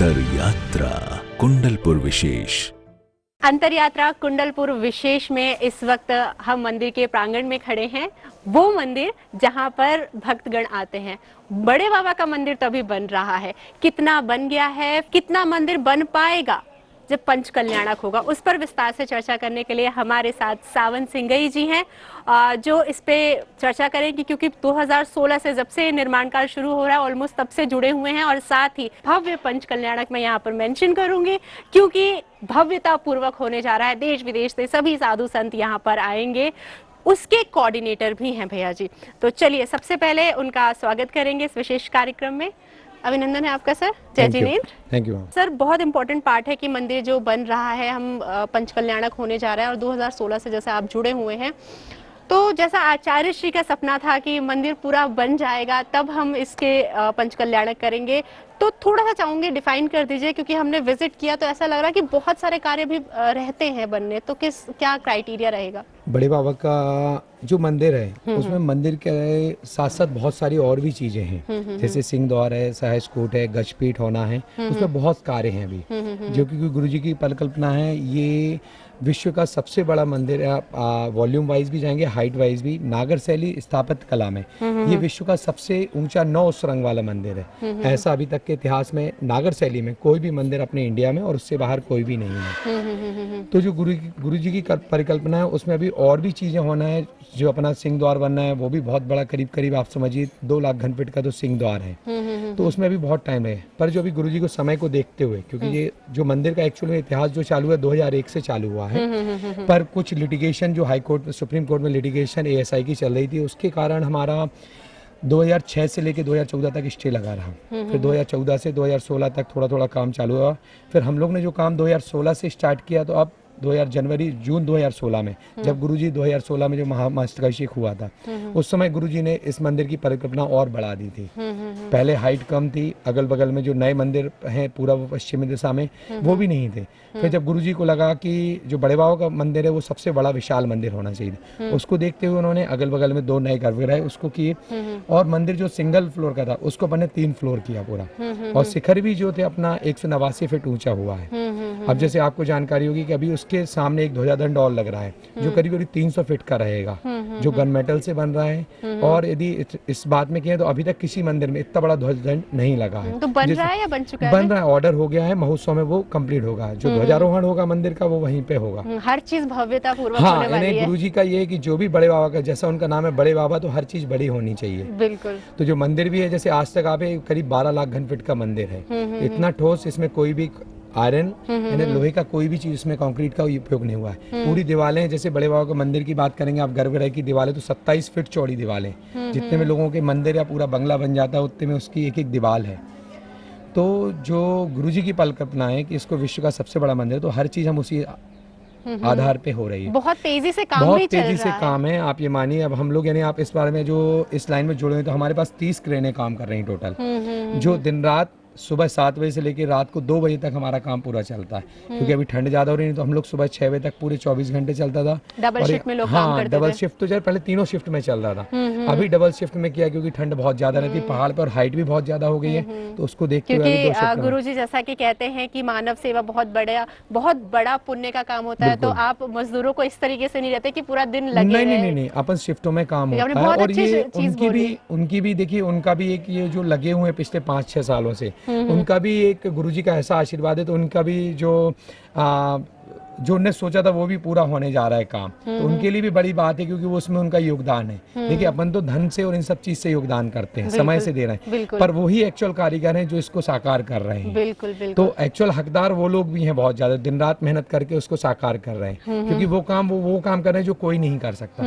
अंतर यात्रा कुंडलपुर विशेष। अंतर यात्रा कुंडलपुर विशेष में इस वक्त हम मंदिर के प्रांगण में खड़े हैं। वो मंदिर जहां पर भक्तगण आते हैं। बड़े बाबा का मंदिर तो अभी बन रहा है। कितना बन गया है, कितना मंदिर बन पाएगा जब पंच कल्याणक होगा, उस पर विस्तार से चर्चा करने के लिए हमारे साथ सावन सिंगई जी हैं, जो इस पे चर्चा करेंगे, क्योंकि 2016 से जब से निर्माण कार्य शुरू हो रहा है ऑलमोस्ट तब से जुड़े हुए हैं। और साथ ही भव्य पंच कल्याणक मैं यहाँ पर मेंशन करूंगी, क्योंकि भव्यता पूर्वक होने जा रहा है। देश विदेश से सभी साधु संत यहाँ पर आएंगे, उसके कोऑर्डिनेटर भी हैं भैया जी। तो चलिए सबसे पहले उनका स्वागत करेंगे इस विशेष कार्यक्रम में। अभिनंदन है आपका सर। जय जिनेंद्र। Thank you sir. बहुत इंपॉर्टेंट पार्ट है कि मंदिर जो बन रहा है, हम पंच कल्याणक होने जा रहा है और 2016 से जैसे आप जुड़े हुए हैं, तो जैसा आचार्य श्री का सपना था कि मंदिर पूरा बन जाएगा तब हम इसके पंच कल्याणक करेंगे, तो थोड़ा सा चाहूंगे डिफाइन कर दीजिए, क्योंकि हमने विजिट किया तो ऐसा लग रहा है कि बहुत सारे कार्य भी रहते हैं बनने, तो क्या क्राइटेरिया रहेगा? बड़े बाबा का जो मंदिर है उसमें मंदिर के साथ साथ बहुत सारी और भी चीजें हैं, जैसे सिंह द्वार है, सहज कूट है, गजपीठ होना है, उसमें बहुत कार्य हैं अभी, जो कि गुरु जी की परिकल्पना है। ये विश्व का सबसे बड़ा मंदिर है। आप वॉल्यूम वाइज भी जाएंगे, हाइट वाइज भी। नागर शैली स्थापत्य कला में ये विश्व का सबसे ऊंचा 9 सुरंग वाला मंदिर है। ऐसा अभी तक के इतिहास में नागर शैली में कोई भी मंदिर अपने इंडिया में और उससे बाहर कोई भी नहीं है। तो जो गुरु जी की परिकल्पना है उसमें अभी और भी चीजें होना है। जो अपना सिंह द्वार बनना है वो भी बहुत बड़ा, करीब करीब आप समझिए 2 लाख घन फीट का तो सिंह द्वार है, तो उसमें अभी बहुत टाइम है। पर जो अभी गुरु जी को समय को देखते हुए, क्योंकि ये जो मंदिर का एक्चुअल में इतिहास जो चालू है 2001 से चालू हुआ है, पर कुछ लिटिगेशन जो हाई कोर्ट में, सुप्रीम कोर्ट में लिटिगेशन ASI की चल रही थी, उसके कारण हमारा 2006 से लेके 2014 तक स्टे लगा रहा। फिर 2014 से 2016 तक थोड़ा थोड़ा काम चालू हुआ। फिर हम लोग ने जो काम 2016 से स्टार्ट किया, तो अब जून 2016 में जब गुरुजी 2016 में जो महामस्तकाभिषेक हुआ था, उस समय गुरुजी ने इस मंदिर की परिकल्पना और बढ़ा दी थी। पहले हाइट कम थी, अगल बगल में जो नए मंदिर हैं पूर्व पश्चिमी दिशा में वो भी नहीं थे। फिर जब गुरुजी को लगा कि जो बड़े बाबा का मंदिर है वो सबसे बड़ा विशाल मंदिर होना चाहिए, उसको देखते हुए उन्होंने अगल बगल में 2 नए गर्भगृह उसको किए, और मंदिर जो सिंगल फ्लोर का था उसको अपने 3 फ्लोर किया पूरा, और शिखर भी जो थे अपना 189 फीट ऊंचा हुआ है। अब जैसे आपको जानकारी होगी कि अभी उसके सामने एक ध्वजादंड और लग रहा है जो करीब करीब 300 फीट का रहेगा, जो गन मेटल से बन रहा है। और यदि इस बात में कहें तो अभी तक किसी मंदिर में इतना बड़ा ध्वजादंड नहीं लगा है। तो बन रहा है या बन चुका है? बन रहा है, ऑर्डर हो गया है, महोत्सव में वो कंप्लीट होगा। जो ध्वजारोहण होगा मंदिर का वो वहीं पे होगा। हर चीज भव्यता पूर्वक होने वाली है। गुरु जी का ये है कि जो भी बड़े बाबा का, जैसा उनका नाम है बड़े बाबा, तो हर चीज बड़ी होनी चाहिए। बिल्कुल। तो जो मंदिर भी है, जैसे आज तक आप करीब 12 लाख घन फीट का मंदिर है, इतना ठोस, इसमें कोई भी आयरन यानी लोहे का कोई भी चीज, उसमें कंक्रीट का उपयोग नहीं हुआ है। पूरी दीवारें, जैसे बड़े बाबा के मंदिर की बात करेंगे आप, गर्भगृह की दीवारें तो 27 फीट चौड़ी दीवारें, जितने में लोगों के मंदिर या पूरा बंगला बन जाता है उतने में उसकी एक एक दीवार है। तो जो गुरुजी की परिकल्पना है कि इसको विश्व का सबसे बड़ा मंदिर, तो हर चीज हम उसी आधार पे हो रही है। बहुत तेजी से काम भी चल रहा है। बहुत तेजी से काम है। आप ये मानिए, अब हम लोग यानी आप इस बारे में जो इस लाइन में जुड़े हैं, तो हमारे पास 30 क्रेनें काम कर रही हैं टोटल, जो दिन रात सुबह 7 बजे से लेकर रात को 2 बजे तक हमारा काम पूरा चलता है। क्योंकि अभी ठंड ज्यादा हो रही है, तो हम लोग सुबह 6 बजे तक पूरे 24 घंटे चलता था। डबल शिफ्ट में लोग काम करते थे। डबल शिफ्ट तो पहले तीनों शिफ्ट में चल रहा था, अभी डबल शिफ्ट में किया क्योंकि ठंड बहुत ज्यादा रहती है पहाड़ पर, और हाइट भी बहुत ज्यादा हो गई है, तो उसको देखते हुए गुरुजी जैसा कि कहते हैं कि मानव सेवा बहुत बड़ा पुण्य का काम होता है, तो आप मजदूरों को इस तरीके से नहीं रहते कि पूरा दिन लगे रहे। नहीं, अपन शिफ्टों में काम होता है। और ये उनकी भी देखिए, उनका भी एक ये जो लगे हुए पिछले 5-6 सालों से, उनका भी एक गुरुजी का ऐसा आशीर्वाद है, तो उनका भी जो उन्हें सोचा था वो भी पूरा होने जा रहा है काम। तो उनके लिए भी बड़ी बात है, क्योंकि वो उसमें उनका योगदान है। देखिए, अपन तो धन से और इन सब चीज से योगदान करते हैं, समय से दे रहे हैं, पर वही एक्चुअल कारीगर हैं जो इसको साकार कर रहे हैं। बिल्कुल। तो एक्चुअल हकदार वो लोग भी हैं, बहुत ज्यादा दिन रात मेहनत करके उसको साकार कर रहे हैं, क्योंकि वो काम कर रहे हैं जो कोई नहीं कर सकता।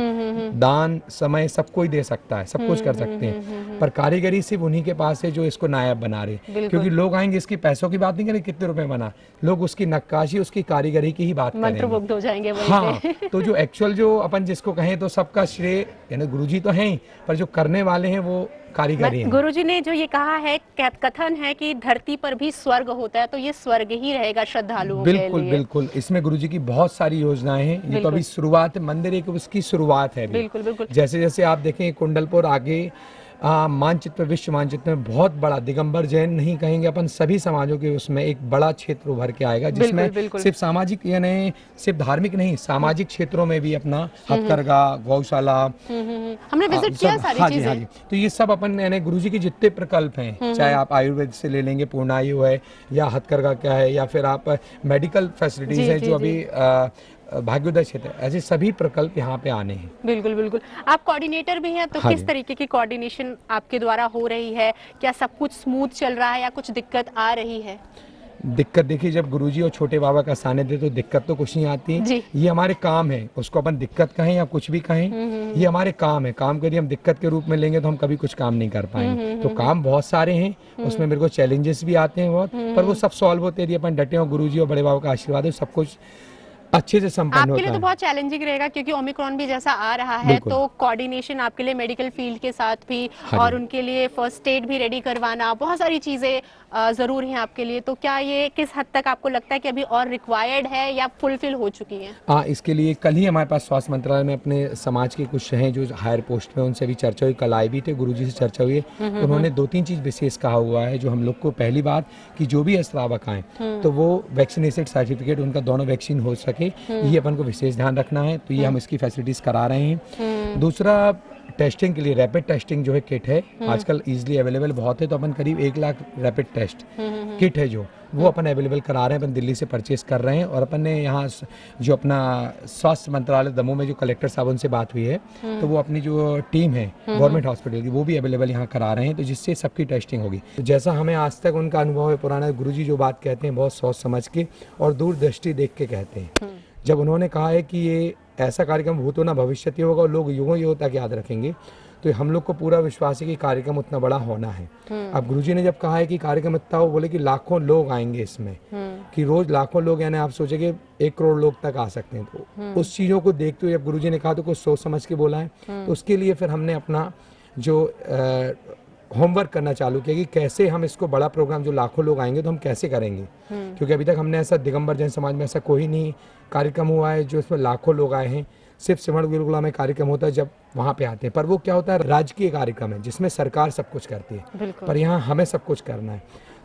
दान, समय सब कोई दे सकता है, सब कुछ कर सकते हैं, पर कारीगरी सिर्फ उन्हीं के पास है जो इसको नायाब बना रहे। क्योंकि लोग आएंगे, इसकी पैसों की बात नहीं करें कितने रुपए बना, लोग उसकी नक्काशी, उसकी कारीगरी की ही बात मंत्रमुग्ध हो जाएंगे। हाँ, तो जो एक्चुअल जो अपन जिसको कहें तो सबका श्रेय यानी गुरुजी तो हैं, पर जो करने वाले हैं वो कारीगरी हैं। गुरुजी ने जो ये कहा है, कथन है कि धरती पर भी स्वर्ग होता है, तो ये स्वर्ग ही रहेगा श्रद्धालुओं के लिए। बिल्कुल। इसमें गुरुजी की बहुत सारी योजनाएं हैं। ये तो अभी शुरुआत है, मंदिर एक उसकी शुरुआत है। बिल्कुल। जैसे जैसे आप देखें कुंडलपुर आगे मानचित्र, विश्व मानचित्र में बहुत बड़ा, दिगंबर जैन नहीं कहेंगे अपन, सभी समाजों के उसमें एक बड़ा क्षेत्र उभर के आएगा, जिसमें बिल्कुल। सिर्फ सामाजिक यानी सिर्फ धार्मिक नहीं, सामाजिक क्षेत्रों में भी अपना हथकरघा, गौशाला, हमने विजिट किया सारी हाँ जी, चीजें। हाँ जी। तो ये सब अपन यानी गुरु जी के जितने प्रकल्प हैं, चाहे आप आयुर्वेद से ले लेंगे, पूर्णायु है, या हथकरघा क्या है, या फिर आप मेडिकल फैसिलिटीज हैं जो अभी भाग्योदय क्षेत्र, ऐसे सभी प्रकल्प यहाँ पे आने हैं। बिल्कुल। आप कोऑर्डिनेटर भी हैं, तो हाँ किस जी। तरीके की कोऑर्डिनेशन आपके द्वारा हो रही है? क्या सब कुछ स्मूथ चल रहा है या कुछ दिक्कत आ रही है? दिक्कत देखिए, जब गुरुजी और छोटे बाबा का सानिध्य, तो दिक्कत तो कुछ नहीं आती जी। है। ये हमारे काम है, उसको अपन दिक्कत कहें या कुछ भी कहें, ये हमारे काम है। काम को यदि हम दिक्कत के रूप में लेंगे तो हम कभी कुछ काम नहीं कर पाएंगे। तो काम बहुत सारे हैं, उसमें मेरे को चैलेंजेस भी आते हैं बहुत, पर वो सब सॉल्व होते हैं यदि अपन डटे हो। गुरुजी और बड़े बाबा का आशीर्वाद है, सब कुछ अच्छे से संपन्न आपके होता लिए तो है। बहुत चैलेंजिंग रहेगा, क्योंकि ओमिक्रॉन भी जैसा आ रहा है, बिल्कुल। तो कोऑर्डिनेशन आपके लिए मेडिकल फील्ड के साथ भी, हाँ और जी। उनके लिए फर्स्ट एड भी रेडी करवाना, बहुत सारी चीजें जरूरी हैं आपके लिए। तो क्या ये किस हद तक आपको लगता है कि अभी और रिक्वायर्ड है या फुलफिल हो चुकी है? हाँ, इसके लिए कल ही हमारे पास स्वास्थ्य मंत्रालय में अपने समाज के कुछ हैं जो हायर पोस्ट में, उनसे भी चर्चा हुई। कल आए भी थे, गुरुजी से चर्चा हुई है। उन्होंने 2-3 चीज विशेष कहा हुआ है जो हम लोग को, पहली बात कि जो भी श्रावक आए तो वो वैक्सीनेशन सर्टिफिकेट, उनका दोनों वैक्सीन हो सके, ये अपन को विशेष ध्यान रखना है। तो ये हम इसकी फैसिलिटीज करा रहे हैं। दूसरा, टेस्टिंग के लिए रैपिड टेस्टिंग जो है किट है, आजकल इजीली अवेलेबल बहुत है, तो अपन करीब 1 लाख रैपिड टेस्ट किट है जो वो अपन अवेलेबल करा रहे हैं। अपन दिल्ली से परचेस कर रहे हैं, और अपन ने यहाँ जो अपना स्वास्थ्य मंत्रालय दमोह में जो कलेक्टर साहब उनसे बात हुई है, तो वो अपनी जो टीम है गवर्नमेंट हॉस्पिटल की, वो भी अवेलेबल यहाँ करा रहे हैं, तो जिससे सबकी टेस्टिंग होगी। तो जैसा हमें आज तक उनका अनुभव है पुराना, गुरुजी जो बात कहते हैं बहुत सोच समझ के और दूरदृष्टि देख के कहते हैं। जब उन्होंने कहा है कि ये ऐसा कार्यक्रम भूतो ना भविष्यति होगा और लोग युगों युगों तक याद रखेंगे, तो हम लोग को पूरा विश्वास है कि कार्यक्रम उतना बड़ा होना है। अब गुरुजी ने जब कहा है कि कार्यक्रम इतना हो, बोले कि लाखों लोग आएंगे इसमें, कि रोज लाखों लोग, यानी आप सोचेंगे 1 करोड़ लोग तक आ सकते हैं। तो उस चीज़ों को देखते हुए जब गुरुजी ने कहा तो कुछ सोच समझ के बोला है। तो उसके लिए फिर हमने अपना जो होमवर्क करना चालू किया कि कैसे हम इसको बड़ा प्रोग्राम, जो लाखों लोग आएंगे तो हम कैसे करेंगे, क्योंकि अभी तक हमने ऐसा दिगंबर जैन समाज में ऐसा कोई नहीं कार्यक्रम हुआ है जो इसमें लाखों लोग आए हैं। सिर्फ सिमरण गुरुकुला में कार्यक्रम होता है जब वहाँ पे आते हैं, पर वो क्या होता है, राजकीय कार्यक्रम है जिसमें सरकार सब कुछ करती है, पर यहाँ हमें सब कुछ करना है।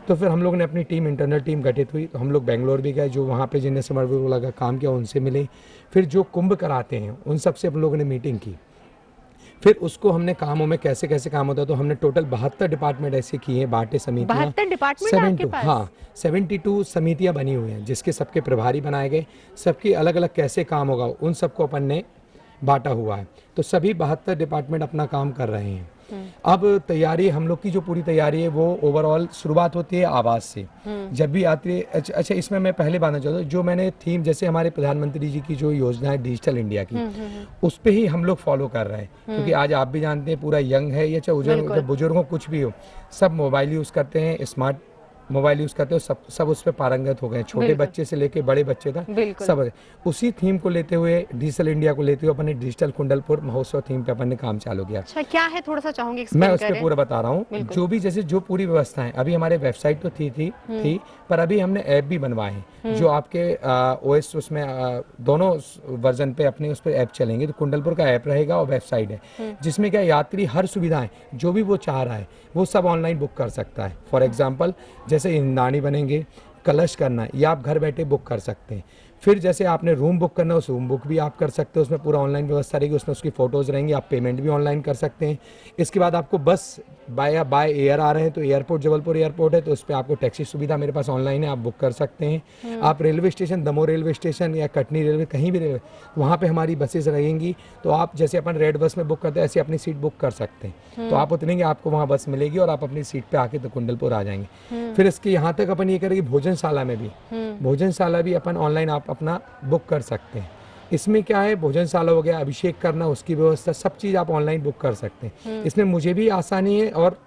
तो फिर हम लोग ने अपनी टीम, इंटरनल टीम गठित हुई, तो हम लोग बेंगलोर भी गए, जो वहाँ पे जिनने सिमरण गुरुकुला का काम किया उनसे मिले, फिर जो कुंभ कराते हैं उन सबसे हम लोगों ने मीटिंग की, फिर उसको हमने कामों में कैसे कैसे काम होता है, तो हमने टोटल 72 डिपार्टमेंट ऐसे किए हैं, बांटे समितियाँ, 72 डिपार्टमेंट आपके पास? हाँ, 72 समितियाँ बनी हुई हैं, जिसके सबके प्रभारी बनाए गए, सबकी अलग अलग कैसे काम होगा उन सबको अपन ने बांटा हुआ है। तो सभी 72 डिपार्टमेंट अपना काम कर रहे हैं। अब तैयारी, हम लोग की जो पूरी तैयारी है वो ओवरऑल शुरुआत होती है आवाज से। जब भी यात्री, अच्छा इसमें मैं पहले बताना चाहता हूँ, जो मैंने थीम, जैसे हमारे प्रधानमंत्री जी की जो योजना है डिजिटल इंडिया की, उस पे ही हम लोग फॉलो कर रहे हैं, क्योंकि आज आप भी जानते हैं पूरा यंग है या चाहे बुजुर्गों कुछ भी हो, सब मोबाइल यूज करते हैं, स्मार्ट मोबाइल यूज करते हो, सब उस पर पारंगत हो गए, छोटे बच्चे से लेके बड़े बच्चे तक सब। उसी थीम को लेते हुए, डिजिटल इंडिया को लेते हुए अपन ने डिजिटल कुंडलपुर महोत्सव थीम पे अपन ने काम चालू किया। अच्छा, क्या है थोड़ा सा चाहूंगी मैं उस पर पूरा बता रहा हूँ। जो भी जैसे जो पूरी व्यवस्था है, अभी हमारे वेबसाइट तो थी, पर अभी हमने ऐप भी बनवाए हैं, जो आपके OS उसमें दोनों वर्जन पे अपने उस पर ऐप चलेंगे। तो कुंडलपुर का ऐप रहेगा और वेबसाइट है, जिसमें क्या यात्री हर सुविधाएं जो भी वो चाह रहा है वो सब ऑनलाइन बुक कर सकता है। फॉर एग्जाम्पल, जैसे इंद्राणी बनेंगे, कलश करना है, ये आप घर बैठे बुक कर सकते हैं। फिर जैसे आपने रूम बुक करना है, उस रूम बुक भी आप कर सकते हो, उसमें पूरा ऑनलाइन व्यवस्था रहेगी, उसमें उसकी फोटोज रहेंगी, आप पेमेंट भी ऑनलाइन कर सकते हैं। इसके बाद आपको बस बाय एयर आ रहे हैं, तो एयरपोर्ट, जबलपुर एयरपोर्ट है, तो उस पर आपको टैक्सी सुविधा मेरे पास ऑनलाइन है, आप बुक कर सकते हैं। आप railway station, Damoh railway station या कटनी रेलवे, कहीं भी रेलवे, वहाँ पे हमारी बसेज रहेंगी, तो आप जैसे अपन रेड बस में बुक करते हैं ऐसे अपनी सीट बुक कर सकते हैं। तो आप उतरेंगे, आपको वहाँ बस मिलेगी और आप अपनी सीट पे आके तो कुंडलपुर आ जाएंगे। फिर इसके यहाँ तक अपन ये करेंगे, भोजनशाला में भी, भोजनशाला भी अपन ऑनलाइन आप अपना बुक कर सकते हैं। इसमें क्या है, भोजनशाला हो गया, अभिषेक करना, उसकी व्यवस्था, सब चीज़ आप ऑनलाइन बुक कर सकते हैं। इसमें मुझे भी आसानी है और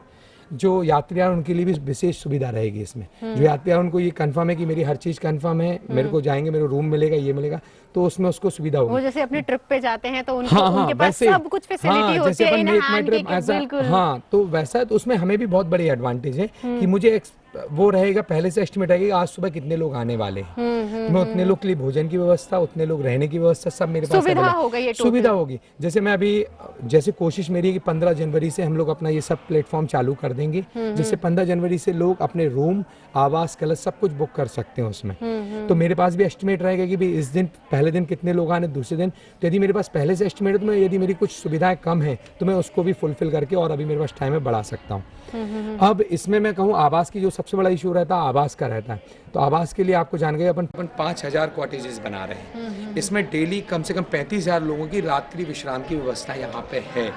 जो यात्री हैं उनके लिए भी विशेष सुविधा रहेगी इसमें। जो यात्री हैं उनको ये कंफर्म है कि मेरी हर चीज़ कंफर्म है, मेरे को जाएंगे, मेरे रूम मिलेगा, ये मिलेगा, तो उसमें उसको सुविधा होगी। वो जैसे अपने ट्रिप पे जाते हैं तो उनको उनके पास सब कुछ फैसिलिटी होती है इन हैंड की, बिल्कुल। हाँ, तो वैसा, तो उसमें हमें भी बहुत बड़ी एडवांटेज है कि मुझे वो रहेगा, पहले से एस्टिमेट रहेगा कि आज सुबह कितने लोग आने वाले हैं। मैं उतने लोग के लिए भोजन की व्यवस्था, उतने लोग रहने की व्यवस्था, सब मेरे पास सुविधा available- हो गई है total। सुविधा होगी। जैसे मैं अभी, जैसे कोशिश मेरी है कि 15 जनवरी से हम लोग अपना ये सब प्लेटफॉर्म चालू कर देंगे, जिससे 15 जनवरी से लोग अपने रूम, आवास, कलश सब कुछ बुक कर सकते हैं उसमें। तो मेरे पास भी एस्टिमेट रहेगा कि भी इस दिन, पहले दिन कितने लोग आने, दूसरे दिन। तो यदि मेरे पास पहले से एस्टिमेट है तो मैं, यदि मेरी कुछ सुविधाएं कम है तो मैं उसको भी फुलफिल करके और अभी मेरे पास टाइम है बढ़ा सकता हूँ। अब इसमें मैं कहूँ आवास की जो सबसे बड़ा इशू रहता है आवास का रहता है। तो आवास के लिए आपको जानकारी, अपन 5000 कॉटेजेस बना रहे हैं। इसमें डेली कम से कम 35,000 लोगों की रात्रि विश्राम की व्यवस्था यहाँ पे है।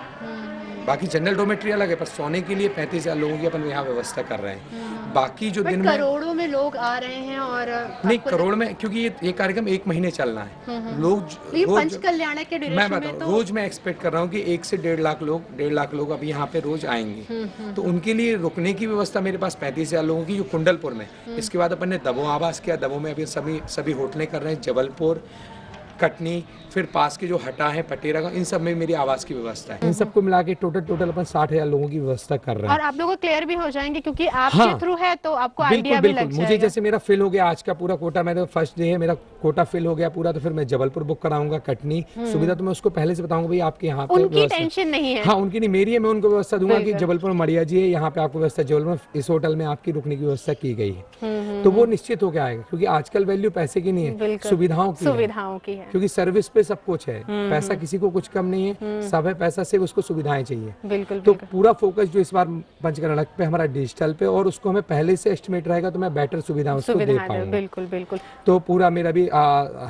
बाकी जनरल डोमेट्री अलग है, पर सोने के लिए 35,000 लोगों की अपन यहाँ व्यवस्था कर रहे हैं। बाकी जो दिन में करोड़ों में लोग आ रहे हैं और नहीं, करोड़ में, क्योंकि ये कार्यक्रम 1 महीने चलना है। लोग पंच कल्याण के मैं ड्यूरेशन में बताऊँ, तो रोज मैं एक्सपेक्ट कर रहा हूँ कि 1 से 1.5 लाख लोग अभी यहाँ पे रोज आएंगे। तो उनके लिए रुकने की व्यवस्था मेरे पास 35,000 लोगों की, जो कुंडलपुर में। इसके बाद अपन ने दमोह आवास किया, दमोह में अभी सभी होटलें कर रहे हैं, जबलपुर, कटनी, फिर पास के जो हटा है पटेरा का, इन सब में मेरी आवास की व्यवस्था है। इन सबको मिला के टोटल अपन 60,000 लोगों की व्यवस्था कर रहे हैं। और आप लोगों को क्लियर भी हो जाएंगे क्योंकि आपके हाँ, थ्रू है तो आपको बिल्कुल आइडिया भी लग बिल्कुल। जाएगा। मुझे जैसे मेरा फिल हो गया आज का पूरा कोटा, मैंने फर्स्ट डे है मेरा कोटा फिल हो गया पूरा, तो फिर मैं जबलपुर बुक कराऊंगा, कटनी। सुविधा तो मैं उसको पहले से बताऊंगा भाई आपके यहाँ पे उनकी व्यवस्था- टेंशन नहीं है। हाँ, उनकी नहीं, मेरी है। मैं उनको व्यवस्था दूंगा कि बिल्कुल। जबलपुर में मड़िया जी है, यहाँ पे आपको व्यवस्था, जबलपुर में इस होटल में आपकी रुकने की व्यवस्था की गई है। तो वो निश्चित होकर आएगा, क्योंकि आजकल वैल्यू पैसे की नहीं है, बिल्कुल। सुविधाओं की है। सुविधाओं की है। क्योंकि सर्विस पे सब कुछ है, पैसा किसी को कुछ कम नहीं है, सब है पैसा, सिर्फ उसको सुविधाएं चाहिए। बिल्कुल तो बिल्कुल। पूरा फोकस जो इस बार पंचकर्णक पे हमारा डिजिटल पे, और उसको हमें पहले से एस्टिमेट रहेगा तो मैं बेटर सुविधा उसको दे सुविधाएं दे, पाऊंगा। बिल्कुल बिल्कुल। तो पूरा मेरा भी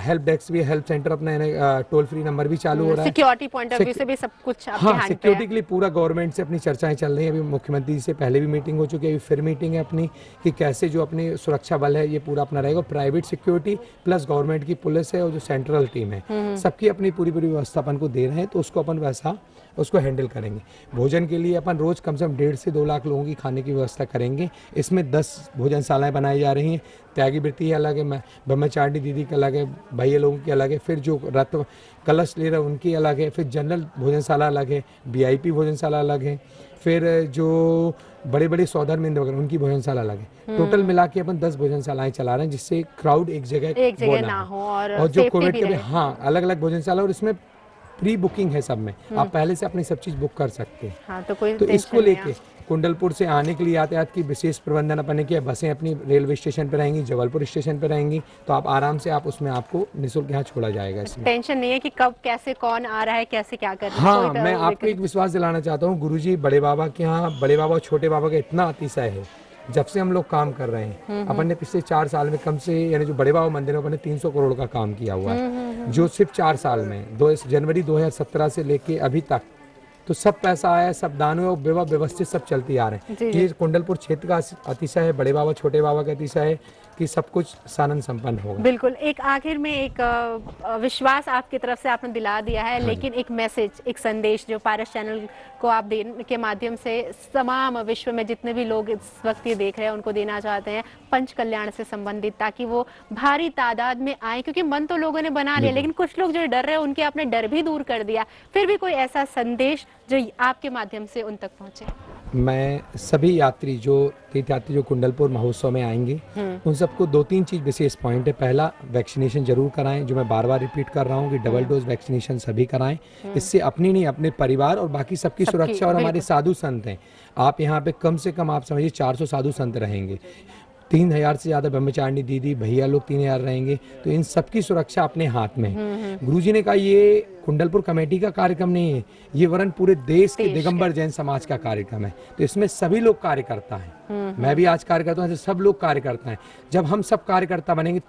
हेल्प डेस्क भी, हेल्प सेंटर अपना टोल फ्री नंबर भी चालू हो रहा है। सिक्योरिटी पॉइंट ऑफ व्यू से भी सब कुछ आपके हाँ, हैंड पे सिक्योरिटी है। के लिए पूरा गवर्नमेंट से अपनी चर्चाएं चल रही हैं। अभी मुख्यमंत्री जी से पहले भी मीटिंग हो चुकी है, अभी फिर मीटिंग है अपनी, कि कैसे जो अपनी सुरक्षा बल है ये पूरा अपना रहेगा। प्राइवेट सिक्योरिटी प्लस गवर्नमेंट की पुलिस है और जो सेंट्रल टीम है, सबकी अपनी पूरी व्यवस्था अपन को दे रहे हैं। तो उसको अपन वैसा उसको हैंडल करेंगे। भोजन के लिए अपन रोज कम से कम 1.5 से 2 लाख लोगों की खाने की व्यवस्था करेंगे। इसमें 10 भोजनशालाएं बनाई जा रही हैं। त्यागी वृत्ति अलग है, ब्रह्मचारिणी दीदी का अलग है, भैया लोगों की अलग है, फिर जो रथ कलश ले रहे हैं उनकी अलग है, फिर जनरल भोजनशाला अलग है, VIP भोजनशाला अलग है, फिर जो बड़े बड़े सौधर्मिंद वगैरह उनकी भोजनशाला अलग है। टोटल मिला के अपन 10 भोजनशालाएं चला रहे हैं, जिससे क्राउड एक जगह ना हो और जो safety कोविड भी के भी, रहे। हाँ, अलग अलग भोजनशाला, और इसमें प्री बुकिंग है सब में, आप पहले से अपनी सब चीज बुक कर सकते हैं। हाँ, तो कोई तो इसको टेंशन नहीं लेके कुंडलपुर से आने के लिए यातायात की विशेष प्रबंधन अपन ने किया। बसें अपनी रेलवे स्टेशन पे रहेंगी, जबलपुर स्टेशन पे रहेंगी, तो आप आराम से उसमें आपको निःशुल्क यहाँ छोड़ा जाएगा। इसमें टेंशन नहीं है कि कब कैसे कौन आ रहा है, कैसे क्या कर रहा है। हाँ, कोई मैं तो आपको एक विश्वास दिलाना चाहता हूँ, गुरुजी बड़े बाबा के यहाँ, बड़े बाबा और छोटे बाबा का इतना अतिशय है। जब से हम लोग काम कर रहे हैं, अपन ने पिछले 4 साल में कम से, यानी जो बड़े बाबा मंदिर है अपन ने 300 करोड़ का काम किया हुआ है, जो सिर्फ 4 साल में, 2 जनवरी 2017 से लेके अभी तक, तो सब पैसा आया, सब दान हुआ, व्यवस्थित सब चलती आ रहे हैं। ये कुंडलपुर क्षेत्र का अतिशय है, बड़े बाबा छोटे बाबा का अतिशय है कि सब कुछ सानंद संपन्न होगा। बिल्कुल। एक आखिर में एक विश्वास आपकी तरफ से आपने दिला दिया है, लेकिन एक मैसेज, एक संदेश जो पारस चैनल को आप देने के माध्यम से तमाम विश्व में जितने भी लोग इस वक्त ये देख रहे हैं उनको देना चाहते हैं पंच कल्याण से संबंधित, ताकि वो भारी तादाद में आए, क्योंकि मन तो लोगों ने बना लिया, लेकिन कुछ लोग जो डर रहे हैं उनके आपने डर भी दूर कर दिया। फिर भी कोई ऐसा संदेश जो आपके माध्यम से उन तक पहुंचे। मैं सभी यात्री, जो तीर्थयात्री जो कुंडलपुर महोत्सव में आएंगे, उन सबको 2-3 चीज विशेष पॉइंट है। पहला, वैक्सीनेशन जरूर कराएं, जो मैं बार बार रिपीट कर रहा हूं कि डबल डोज वैक्सीनेशन सभी कराएं। इससे अपनी नहीं, अपने परिवार और बाकी सबकी सुरक्षा, और हमारे साधु संत हैं, आप यहाँ पे कम से कम आप समझिए 400 साधु संत रहेंगे, 3000 से ज्यादा ब्रह्मचारिणी दीदी भैया लोग 3000 रहेंगे। तो इन सबकी सुरक्षा अपने हाथ में है। गुरुजी ने कहा ये कुंडलपुर कमेटी का कार्यक्रम नहीं है, ये वरन पूरे देश के दिगंबर जैन समाज का कार्यक्रम है। तो इसमें सभी लोग कार्यकर्ता हैं, मैं भी आज कार्यकर्ता हूँ, सब लोग कार्यकर्ता हैं। जब हम सब कार्यकर्ता बनेंगे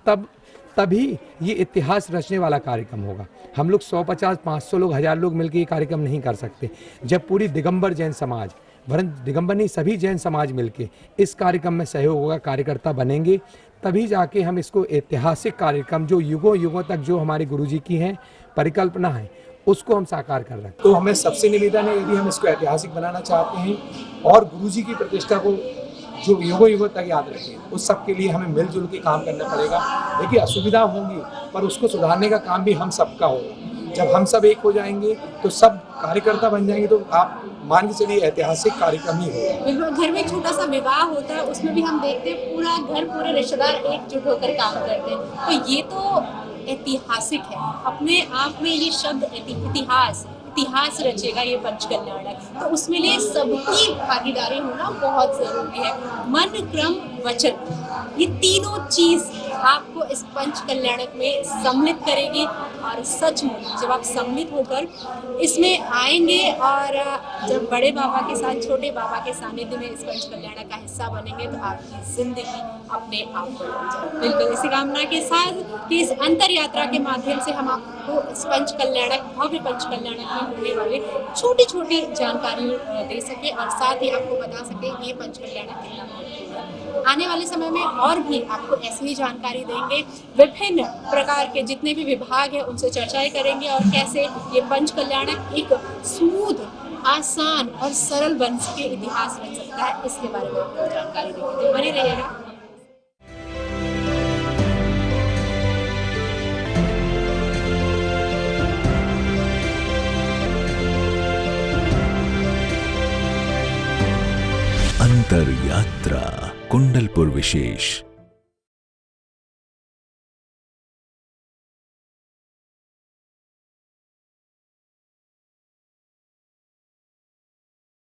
तभी ये इतिहास रचने वाला कार्यक्रम होगा। हम लोग 150, 500 लोग, 1000 लोग मिलकर ये कार्यक्रम नहीं कर सकते। जब पूरी दिगंबर जैन समाज, वरन दिगंबर नहीं, सभी जैन समाज मिलके इस कार्यक्रम में सहयोग होगा, कार्यकर्ता बनेंगे, तभी जाके हम इसको ऐतिहासिक कार्यक्रम, जो युगों युगों तक जो हमारे गुरुजी की है परिकल्पना है, उसको हम साकार कर रहे हैं। तो हमें सबसे निवेदन है, यदि हम इसको ऐतिहासिक बनाना चाहते हैं और गुरुजी की प्रतिष्ठा को जो युगों युगों तक याद रखें, उस सब के लिए हमें मिलजुल के काम करना पड़ेगा। देखिए, असुविधा होंगी, पर उसको सुधारने का काम भी हम सबका होगा। जब हम सब एक हो जाएंगे तो सब कार्यकर्ता बन जाएंगे, तो आप मान के चलिए ऐतिहासिक कार्यक्रम ही होगा। बिल्कुल, घर में एक छोटा सा विवाह होता है, उसमें भी हम देखते हैं पूरा घर, पूरे रिश्तेदार एकजुट होकर काम करते हैं। तो ये तो ऐतिहासिक है अपने आप में, ये शब्द इतिहास रचेगा ये पंचकल्याणक। तो उसमें लिए सबकी भागीदारी होना बहुत जरूरी है। मन, क्रम, वचन, ये तीनों चीज आपको इस पंचकल्याणक में सम्मिलित करेगी। और सचमुच जब आप सम्मिलित होकर इसमें आएंगे और जब बड़े बाबा के साथ छोटे बाबा के सानिध्य में इस पंचकल्याणक का हिस्सा बनेंगे तो आपकी जिंदगी अपने आप बदल जाएगी। बिल्कुल इसी कामना के साथ कि इस अंतर यात्रा के माध्यम से हम आपको इस पंचकल्याणक, भव्य पंचकल्याणक में होने वाले छोटी छोटी जानकारी दे सके और साथ ही आपको बता सके कि ये पंचकल्याणक कितना महत्वपूर्ण है। आने वाले समय में और भी आपको ऐसी ही जानकारी देंगे। विभिन्न प्रकार के जितने भी विभाग है उनसे चर्चाएं करेंगे और कैसे ये पंचकल्याणक एक स्मूथ, आसान और सरल वंश के इतिहास रच सकता है, इसके बारे में आपको जानकारी देंगे। तो बने रहिएगा। अंतर यात्रा कुंडलपुर विशेष।